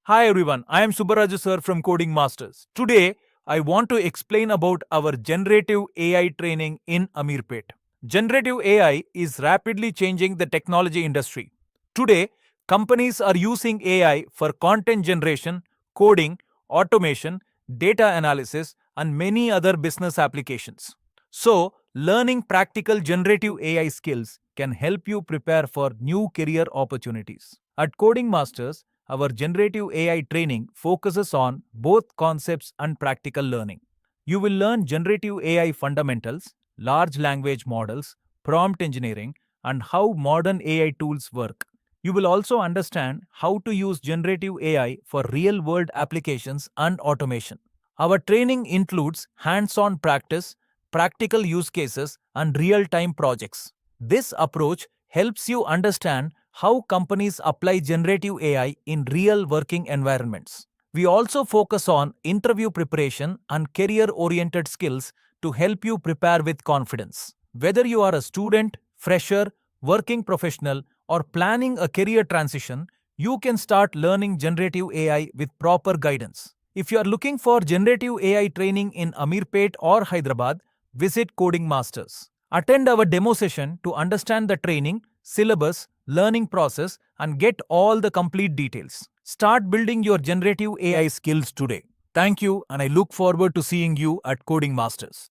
Hi everyone, I am Subbaraju Sir from Coding Masters. Today, I want to explain about our generative AI training in Ameerpet. Generative AI is rapidly changing the technology industry. Today, companies are using AI for content generation, coding, automation, data analysis, and many other business applications. So, learning practical generative AI skills can help you prepare for new career opportunities. At Coding Masters, our generative AI training focuses on both concepts and practical learning. You will learn generative AI fundamentals, large language models, prompt engineering, and how modern AI tools work. You will also understand how to use generative AI for real world applications and automation. Our training includes hands on practice, practical use cases, and real time projects. This approach helps you understand how companies apply generative AI in real working environments. We also focus on interview preparation and career oriented skills to help you prepare with confidence. Whether you are a student, fresher, working professional, or planning a career transition, you can start learning generative AI with proper guidance. If you are looking for generative AI training in Ameerpet or Hyderabad, visit Coding Masters. Attend our demo session to understand the training, syllabus, learning process, and get all the complete details. Start building your generative AI skills today. Thank you, and I look forward to seeing you at Coding Masters.